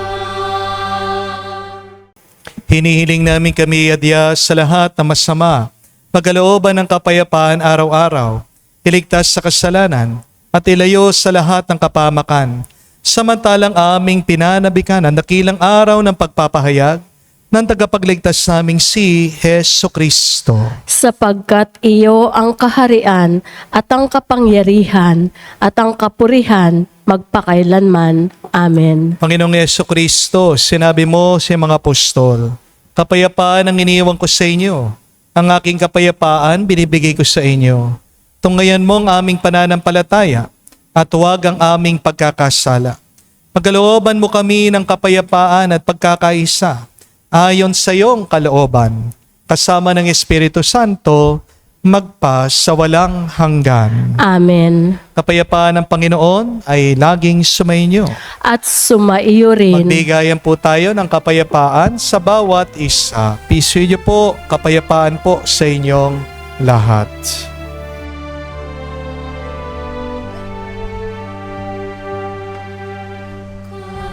Hinihiling namin kami adya sa lahat na masama, pagkalooban ng kapayapaan araw-araw, iligtas sa kasalanan, at ilayo sa lahat ng kapamakan, samantalang aming pinanabikan ang dakilang araw ng pagpapahayag ng tagapagligtas naming si Hesukristo. Sapagkat iyo ang kaharian at ang kapangyarihan at ang kapurihan magpakailanman. Amen. Panginoong Hesukristo, sinabi mo sa mga apostol, kapayapaan ang iniwan ko sa inyo. Ang aking kapayapaan binibigay ko sa inyo. Tunghayan mo ang aming pananampalataya at huwag ang aming pagkakasala. Pagkalooban mo kami ng kapayapaan at pagkakaisa ayon sa iyong kalooban, kasama ng Espiritu Santo, magpa sa walang hanggan. Amen. Kapayapaan ng Panginoon ay laging sumainyo. At sumaiyo rin. Magbigayan po tayo ng kapayapaan sa bawat isa. Piso niyo po, kapayapaan po sa inyong lahat.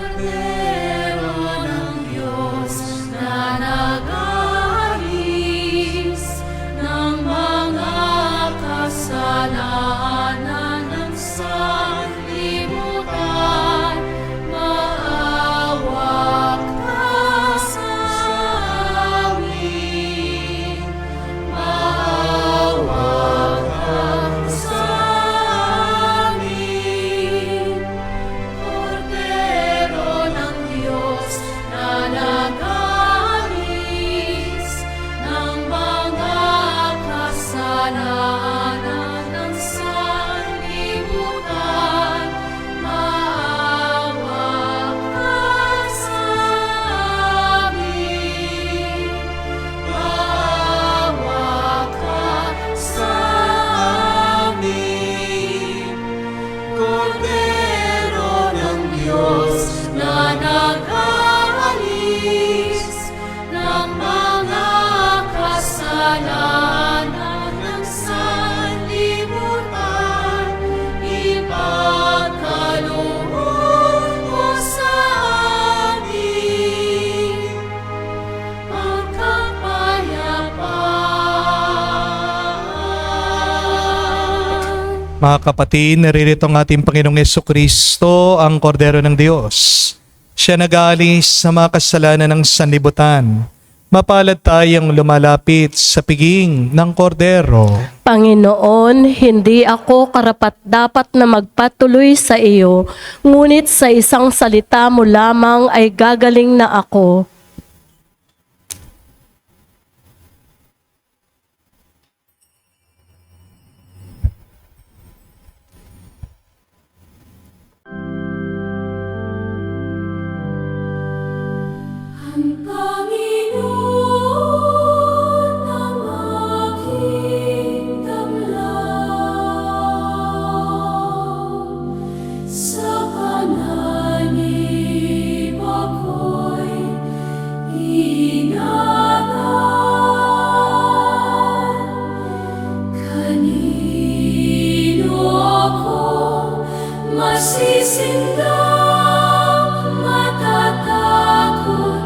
Cordero ng Diyos na nag-aalis ng mga kasalanan ng sanlibutan, maawa ka sa amin. Maawa ka sa amin. Cordero ng Diyos na nag-aalis ng mga kasalanan ng sanlibutan, maawa ka sa amin. Maawa ka sa amin. Cordero ng Diyos na nag-aalis ng mga kasalanan ng sanlibutan, ipagkaloob mo sa amin ang kapayapaan. Mga kapatid, naririto ang ating Panginoong Jesucristo, ang Kordero ng Diyos. Siya nag-aalis sa mga kasalanan ng sanlibutan. Mapalad tayong lumalapit sa piging ng Kordero. Panginoon, hindi ako karapat-dapat na magpatuloy sa iyo, ngunit sa isang salita mo lamang ay gagaling na ako. Ang Panginoon ang aking tamlaw, sa panganib ako'y ingatan. Kanino ako masisindang matatakot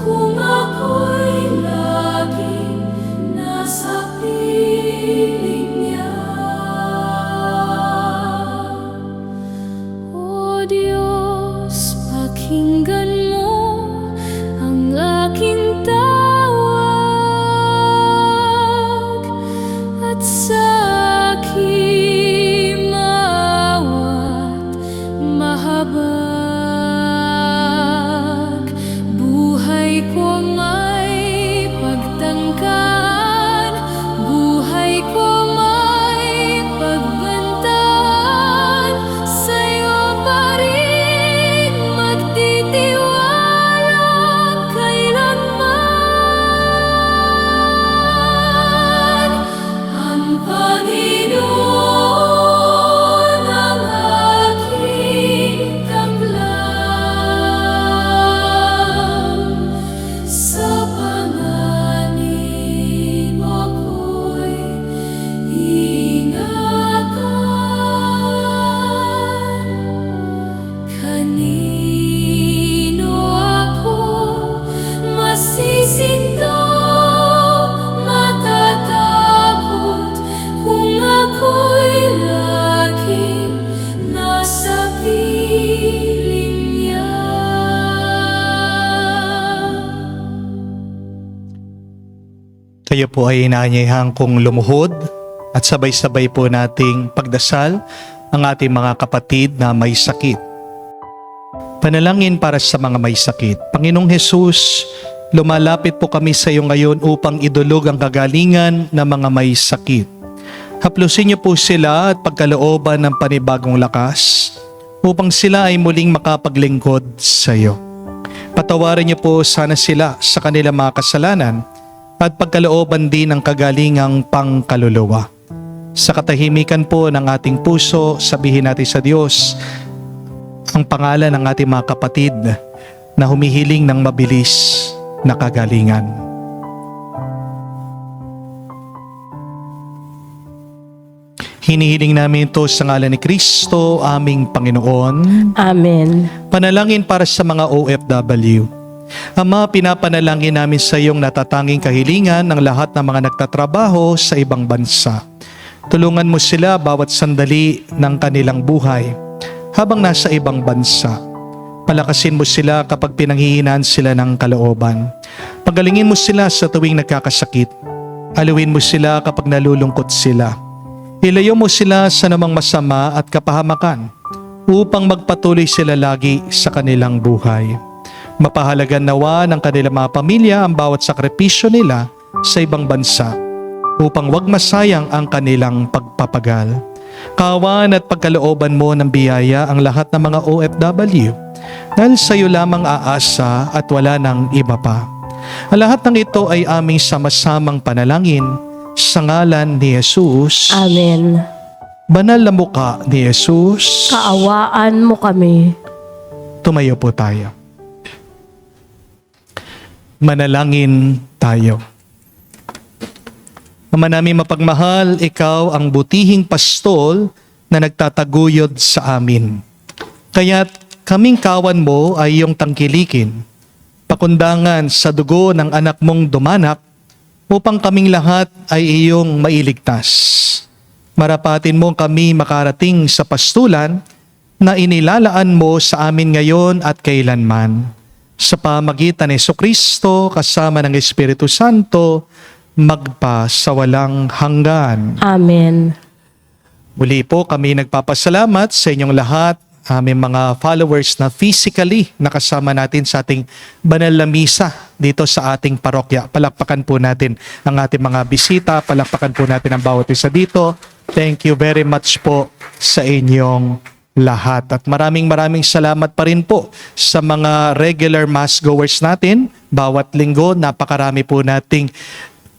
kung ako'y laging nasa piling niya? O Diyos, pakinggan mo ang aking tawag at sa aking maawa't mahabag. Buhay ko may pagtangkan, buhay ko may pagbantaan, sa'yo pa rin magtitiwala kailanman. Ang Panginoon ang aking tamlaw, sa panganib ako'y ingatan. Kanino ako masisindang matatakot kung ako'y laging nasa piling niya? Kayo po ay inaanyayahan kong lumuhod at sabay-sabay po nating pagdasal ang ating mga kapatid na may sakit. Panalangin para sa mga may sakit. Panginoong Hesus, lumalapit po kami sa iyo ngayon upang idulog ang kagalingan ng mga may sakit. Haplusin niyo po sila at pagkalooban ng panibagong lakas upang sila ay muling makapaglingkod sa iyo. Patawarin niyo po sana sila sa kanilang mga kasalanan at pagkalooban din ng kagalingang pangkaluluwa. Sa katahimikan po ng ating puso, sabihin natin sa Diyos ang pangalan ng ating mga kapatid na humihiling ng mabilis na kagalingan. Hinihiling namin ito sa ngalan ni Kristo, aming Panginoon. Amen. Panalangin para sa mga OFW. Ama, pinapanalangin namin sa iyong natatanging kahilingan ng lahat ng mga nagtatrabaho sa ibang bansa. Tulungan mo sila bawat sandali ng kanilang buhay habang nasa ibang bansa. Palakasin mo sila kapag pinanghihinaan sila ng kalooban. Pagalingin mo sila sa tuwing nagkakasakit. Aluin mo sila kapag nalulungkot sila. Ilayo mo sila sa namang masama at kapahamakan upang magpatuloy sila lagi sa kanilang buhay. Mapahalagan nawa ng kanilang mga pamilya ang bawat sakripisyo nila sa ibang bansa upang wag masayang ang kanilang pagpapagal. Kawan at pagkalooban mo ng biyaya ang lahat ng mga OFW dahil sa iyo lamang aasa at wala ng iba pa. Ang lahat ng ito ay aming sama-samang panalangin sa ngalan ni Jesus. Amen. Banal na mukha ni Jesus. Kaawaan mo kami. Tumayo po tayo. Manalangin tayo. Ama namin mapagmahal, ikaw ang butihing pastol na nagtataguyod sa amin. Kaya't kaming kawan mo ay iyong tangkilikin, pakundangan sa dugo ng anak mong dumanak, upang kaming lahat ay iyong mailigtas. Marapatin mo kami makarating sa pastulan na inilalaan mo sa amin ngayon at kailanman. Sa pamagitan ni Jesucristo kasama ng Espiritu Santo, magpa sa walang hanggan. Amen. Muli po kami nagpapasalamat sa inyong lahat, aming mga followers na physically nakasama natin sa ating banal na misa dito sa ating parokya. Palakpakan po natin ang ating mga bisita, palakpakan po natin ang bawat isa dito. Thank you very much po sa inyong lahat. At maraming salamat pa rin po sa mga regular mass goers natin. Bawat linggo, napakarami po nating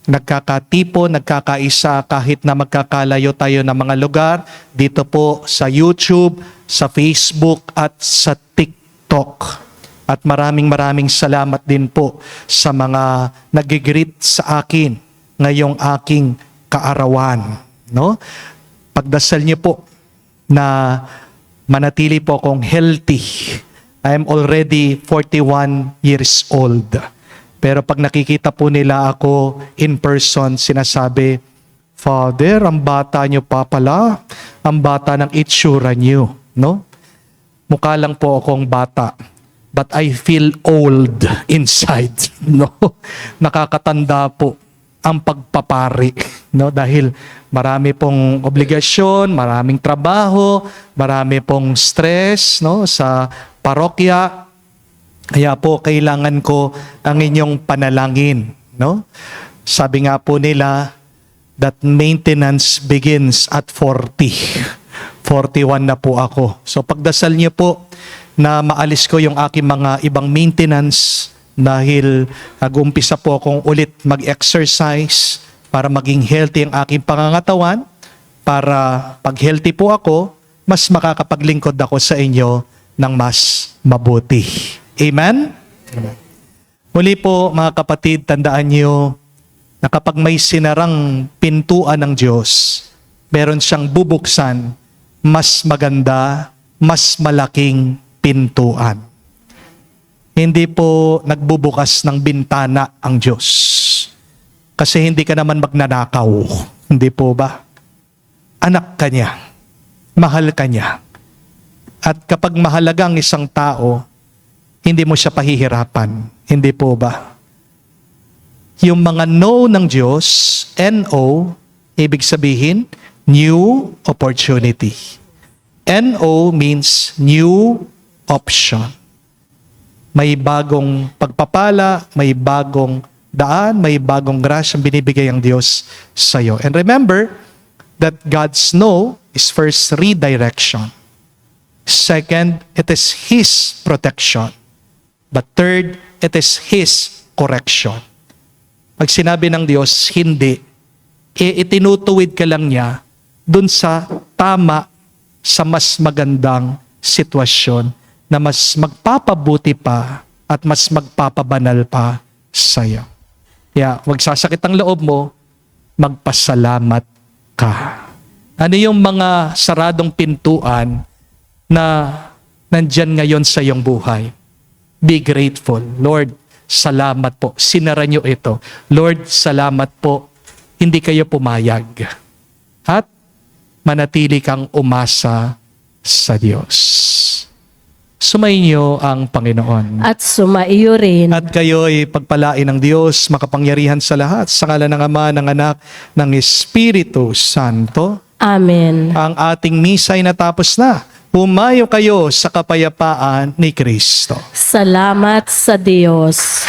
nagkakatipo, nagkakaisa kahit na magkakalayo tayo ng mga lugar dito po sa YouTube, sa Facebook at sa TikTok. At maraming salamat din po sa mga nag-greet sa akin ngayong aking kaarawan. No? Pagdasal niyo po na manatili po akong healthy. I am already 41 years old. Pero pag nakikita po nila ako in person, sinasabi, Father, ang bata niyo pa pala, ang bata ng itsura niyo, no? Mukha lang po akong bata, but I feel old inside, no? Nakakatanda po ang pagpapari, no? Dahil marami pong obligasyon, maraming trabaho, marami pong stress, no, sa parokya. Kaya po kailangan ko ang inyong panalangin, no? Sabi nga po nila that maintenance begins at 40. 41 na po ako. So pagdasal niyo po na maalis ko yung aking mga ibang maintenance dahil nag-umpisa po akong ulit mag-exercise para maging healthy ang aking pangangatawan, para pag healthy po ako, mas makakapaglingkod ako sa inyo ng mas mabuti. Amen? Muli po mga kapatid, tandaan niyo na kapag may sinarang pintuan ng Diyos, meron siyang bubuksan mas maganda, mas malaking pintuan. Hindi po nagbubukas ng bintana ang Diyos. Kasi hindi ka naman magnanakaw. Hindi po ba? Anak ka niya. Mahal ka niya. At kapag mahalaga ang isang tao, hindi mo siya pahihirapan. Hindi po ba? Yung mga no ng Diyos, N-O, ibig sabihin, new opportunity. N-O means new option. May bagong pagpapala, may bagong daan, may bagong grasyang binibigay ang Diyos sa iyo. And remember that God's no is first redirection. Second, it is His protection. But third, it is His correction. Pag sinabi ng Diyos, hindi, itinutuwid ka lang niya dun sa tama, sa mas magandang sitwasyon na mas magpapabuti pa at mas magpapabanal pa sa'yo. Kaya huwag sasakit ang loob mo, magpasalamat ka. Ano yung mga saradong pintuan na nandyan ngayon sa iyong buhay? Be grateful. Lord, salamat po. Sinara niyo ito. Lord, salamat po. Hindi kayo pumayag. At manatili kang umasa sa Diyos. Sumainyo ang Panginoon. At sumaiyo rin. At kayo'y pagpalain ng Diyos, makapangyarihan sa lahat, sa ngalan ng Ama, ng Anak, ng Espiritu Santo. Amen. Ang ating misa ay natapos na. Humayo kayo sa kapayapaan ni Kristo. Salamat sa Diyos.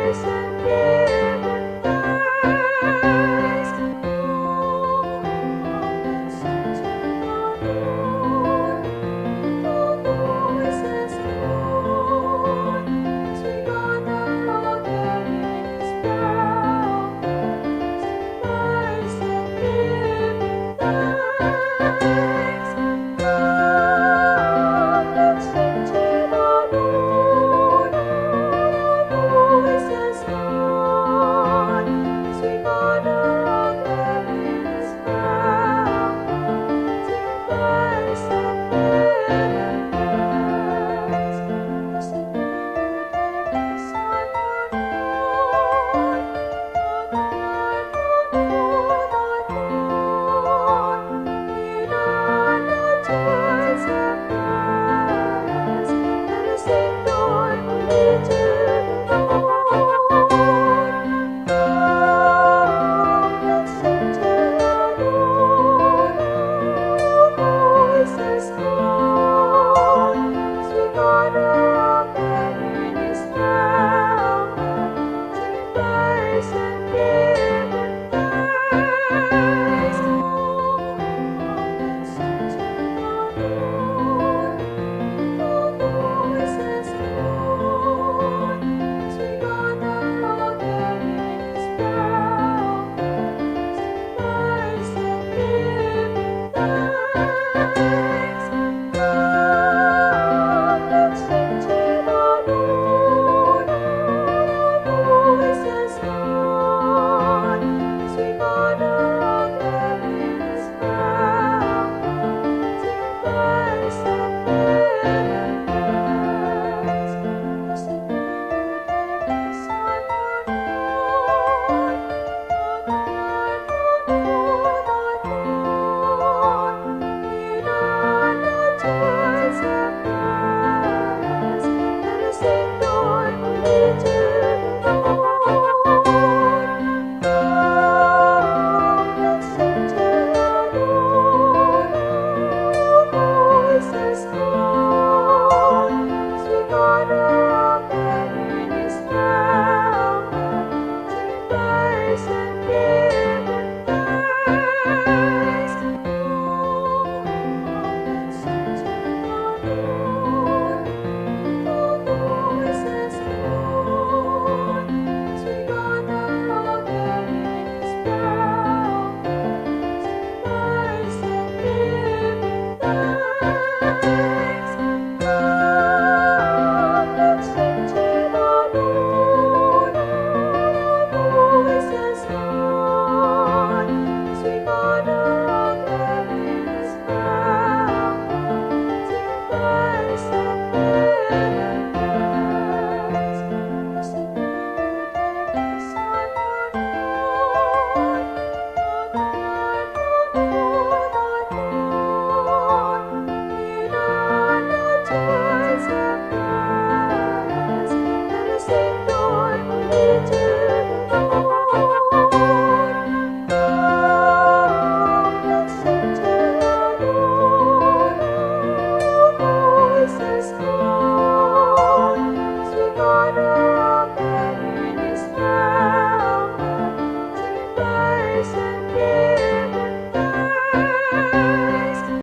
Praise and